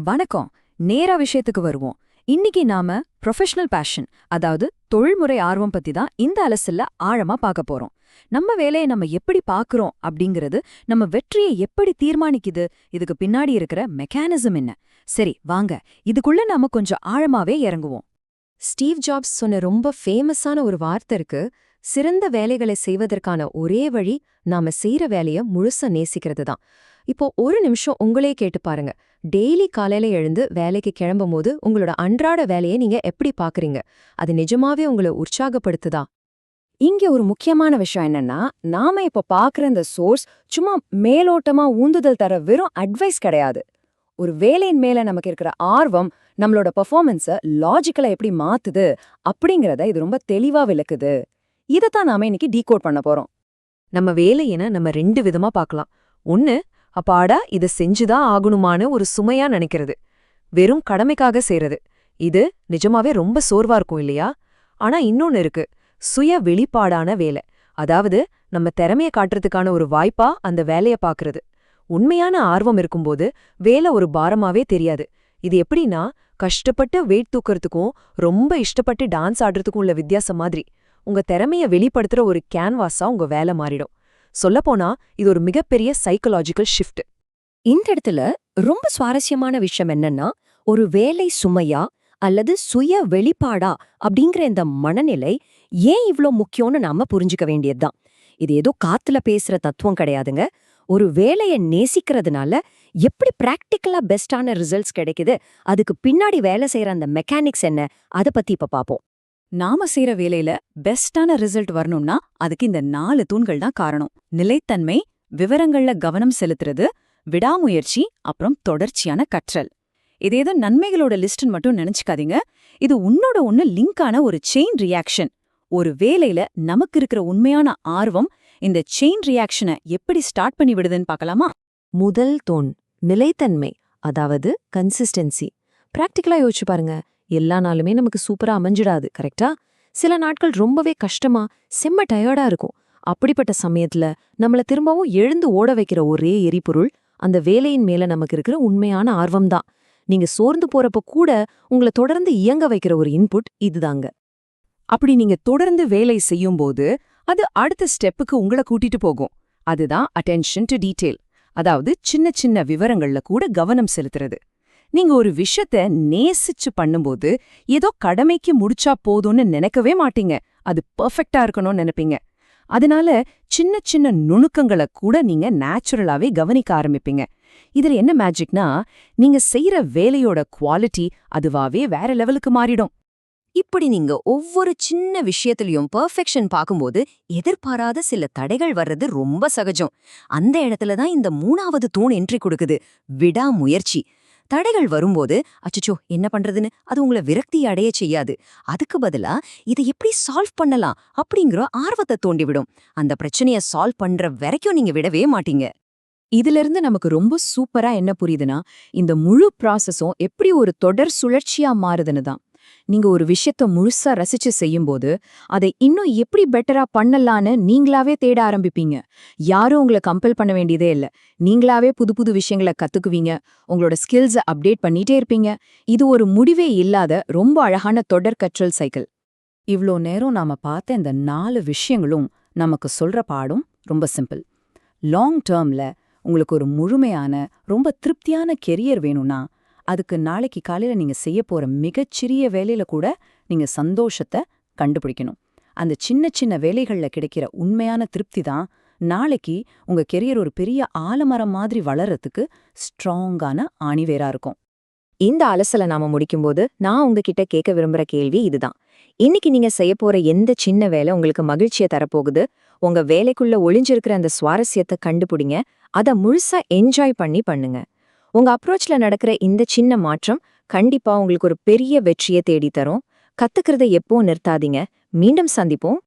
வணக்கம். நேரா விஷயத்துக்கு வருவோம். இன்னைக்கு நாம ப்ரொஃபஷனல் பேஷன், அதாவது தொழில்முறை ஆர்வம் பத்தி தான் இந்த அலசல்ல ஆழமா பார்க்க போறோம். நம்ம வேலையை நம்ம எப்படி பார்க்கறோம் அப்படிங்கிறது நம்ம வெற்றியை எப்படி தீர்மானிக்குது, இதுக்கு பின்னாடி இருக்கிற மெக்கானிசம் என்ன? சரி வாங்க, இதுக்குள்ள நாம கொஞ்சம் ஆழமாவே இறங்குவோம். ஸ்டீவ் ஜாப்ஸ் சொன்ன ரொம்ப ஃபேமஸான ஒரு வார்த்தை இருக்கு. சிறந்த வேலைகளை செய்வதற்கான ஒரே வழி நாம செய்யற வேலைய முழுசா நேசிக்கிறது தான். இப்போ ஒரு நிமிஷம் உங்களே கேட்டு பாருங்க. டெய்லி காலையில எழுந்து வேலைக்கு கிளம்பும் போது உங்களோட அன்றாட வேலையை நீங்க எப்படி பாக்குறீங்க? அது நிஜமாவே உங்களை உற்சாகப்படுத்துதா? இங்க ஒரு முக்கியமான விஷயம் என்னன்னா, நாம இப்ப பாக்குற இந்த சோர்ஸ் சும்மா மேலோட்டமா ஊந்துதல் தர வெறும் அட்வைஸ் கிடையாது. ஒரு வேலையின் மேல நமக்கு இருக்கிற ஆர்வம் நம்மளோட பெர்ஃபார்மன்ஸை லாஜிக்கலா எப்படி மாத்துது அப்படிங்கறத இது ரொம்ப தெளிவா விளக்குது. இதைத்தான் நாம இன்னைக்கு டீகோட் பண்ண போறோம். நம்ம வேலையின நம்ம ரெண்டு விதமா பார்க்கலாம். ஒன்னு, அப்பாடா இதை செஞ்சுதான் ஆகணுமான ஒரு சுமையா நினைக்கிறது, வெறும் கடமைக்காக செய்யறது. இது நிஜமாவே ரொம்ப சோர்வா இருக்கும் இல்லையா? ஆனா இன்னொன்னு இருக்கு, சுய வெளிப்பாடான வேலை. அதாவது நம்ம திறமைய காட்டுறதுக்கான ஒரு வாய்ப்பா அந்த வேலைய பாக்குறது. உண்மையான ஆர்வம் இருக்கும்போது வேலை ஒரு பாரமாவே தெரியாது. இது எப்படின்னா, கஷ்டப்பட்டு வெயிட் தூக்கறதுக்கும் ரொம்ப இஷ்டப்பட்டு டான்ஸ் ஆடுறதுக்கும் உள்ள வித்தியாசம் மாதிரி. உங்க திறமைய வெளிப்படுத்துற ஒரு கேன்வாஸா உங்க வேலை மாறிடும். சொல்லப்போனா இது ஒரு மிகப்பெரிய சைக்கலாஜிக்கல் ஷிஃப்ட். இந்த இடத்துல ரொம்ப சுவாரஸ்யமான விஷயம் என்னன்னா, ஒரு வேலை சுமையா அல்லது சுய வெளிப்பாடா அப்படிங்கிற இந்த மனநிலை ஏன் இவ்ளோ முக்கியம்னு நாம புரிஞ்சுக்க வேண்டியதுதான். இது ஏதோ காத்துல பேசுற தத்துவம் கிடையாதுங்க. ஒரு வேலையை நேசிக்கிறதுனால எப்படி பிராக்டிக்கலா பெஸ்டான ரிசல்ட்ஸ் கிடைக்குது, அதுக்கு பின்னாடி வேலை செய்யற அந்த மெக்கானிக்ஸ் என்ன, அதை பத்தி இப்ப பாப்போம். நாம செய்யற வேலையில பெஸ்டான ரிசல்ட் வரணும்னா அதுக்கு இந்த 4 தூண்கள் தான் காரணம். நிலைத்தன்மை, விவரங்கள்ல கவனம் செலுத்துறது, விடாமுயற்சி, அப்புறம் தொடர்ச்சியான கற்றல். இது ஏதோ நன்மைகளோட லிஸ்ட்னு மட்டும் நினைச்சுக்காதீங்க. இது உன்னோட ஒன்னு லிங்கான ஒரு செயின் ரியாக்ஷன். ஒரு வேலையில நமக்கு இருக்கிற உண்மையான ஆர்வம் இந்த செயின் ரியாக்ஷனை எப்படி ஸ்டார்ட் பண்ணி விடுதுன்னு பார்க்கலாமா? முதல் தூண் நிலைத்தன்மை, அதாவது கன்சிஸ்டன்சி. பிராக்டிக்கலா யோசிச்சு பாருங்க. எல்லா நாளுமே நமக்கு சூப்பரா அமைஞ்சிடாது, கரெக்டா? சில நாட்கள் ரொம்பவே கஷ்டமா செம்ம டயர்டா இருக்கும். அப்படிப்பட்ட சமயத்துல நம்மள திரும்பவும் எழுந்து ஓட வைக்கிற ஒரே எரிபொருள் அந்த வேலையின் மேல நமக்கு இருக்கிற உண்மையான ஆர்வம்தான். நீங்க சோர்ந்து போறப்ப கூட உங்களை தொடர்ந்து இயங்க வைக்கிற ஒரு இன்புட் இதுதாங்க. அப்படி நீங்க தொடர்ந்து வேலை செய்யும்போது அது அடுத்த ஸ்டெப்புக்கு உங்களை கூட்டிட்டு போகும். அதுதான் அட்டென்ஷன் டு டீட்டெயில், அதாவது சின்ன சின்ன விவரங்கள்ல கூட கவனம் செலுத்துறது. நீங்க ஒரு விஷயத்த நேசிச்சு பண்ணும்போது ஏதோ கடமைக்கு முடிச்சா போதும்னு நினைக்கவே மாட்டீங்க. அது பெர்ஃபெக்ட்டா இருக்கணும்னு நினைப்பீங்க. அதனால சின்ன சின்ன நுணுக்கங்களை கூட நீங்க நேச்சுரலாவே கவனிக்க ஆரம்பிப்பீங்க. இதுல என்ன மேஜிக்னா, நீங்க செய்யற வேலையோட குவாலிட்டி அதுவாவே வேற லெவலுக்கு மாறிடும். இப்படி நீங்க ஒவ்வொரு சின்ன விஷயத்திலையும் பெர்ஃபெக்ஷன் பார்க்கும்போது எதிர்பாராத சில தடைகள் வர்றது ரொம்ப சகஜம். அந்த இடத்துல தான் இந்த 3வது தூண் என்ட்ரி கொடுக்குது, விடாமுயற்சி. தடைகள் வரும்போது அச்சச்சோ என்ன பண்றதுன்னு அது உங்களை விரக்தி அடைய செய்யாது. அதுக்கு பதிலா இதை எப்படி சால்வ் பண்ணலாம் அப்படிங்கிற ஆர்வத்தை தூண்டிவிடும். அந்த பிரச்சனையை சால்வ் பண்ற வரைக்கும் நீங்க விடவே மாட்டீங்க. இதிலிருந்து நமக்கு ரொம்ப சூப்பரா என்ன புரியுதுன்னா, இந்த முழு ப்ராசஸும் எப்படி ஒரு தொடர் சுழற்சியா மாறுதுன்னு தான். நீங்க ஒரு விஷயத்த முழுசா ரசிச்சு செய்யும்போது அதை இன்னும் எப்படி பெட்டரா பண்ணலான்னு நீங்களாவே தேட ஆரம்பிப்பீங்க. யாரும் உங்களை கம்பல் பண்ண வேண்டியதே இல்ல. நீங்களாவே புது புது விஷயங்களை கத்துக்குவீங்க. உங்களோட ஸ்கில்ஸை அப்டேட் பண்ணிட்டே இருப்பீங்க. இது ஒரு முடிவே இல்லாத ரொம்ப அழகான தொடர் கற்றல் சைக்கிள். இவ்ளோ நேரம் நாம பார்த்த இந்த 4 விஷயங்களும் நமக்கு சொல்ற பாடம் ரொம்ப சிம்பிள். லாங் டேர்ம்ல உங்களுக்கு ஒரு முழுமையான ரொம்ப திருப்தியான கெரியர் வேணும்னா அதுக்கு நாளைக்கு காலையில நீங்க செய்ய போற மிகச்சிறிய வேலையில கூட நீங்க சந்தோஷத்தை கண்டுபிடிக்கணும். அந்த சின்ன சின்ன வேலைகள்ல கிடைக்கிற உண்மையான திருப்தி தான் நாளைக்கு உங்க கெரியர் ஒரு பெரிய ஆலமரம் மாதிரி வளர்றதுக்கு ஸ்ட்ராங்கான ஆணிவேரா இருக்கும். இந்த அலசலை நாம முடிக்கும்போது நான் உங்ககிட்ட கேட்க விரும்புற கேள்வி இதுதான். இன்னைக்கு நீங்க செய்ய போற எந்த சின்ன வேலை உங்களுக்கு மகிழ்ச்சியை தரப்போகுது? உங்க வேலைக்குள்ள ஒளிஞ்சிருக்கிற அந்த சுவாரஸ்யத்தை கண்டுபிடிங்க. அதை முழுசா என்ஜாய் பண்ணி பண்ணுங்க. உங்க அப்ரோச்ல நடக்கிற இந்த சின்ன மாற்றம் கண்டிப்பா உங்களுக்கு ஒரு பெரிய வெற்றியை தேடி தரும். கத்துக்கிறத எப்போ நிறுத்தாதீங்க. மீண்டும் சந்திப்போம்.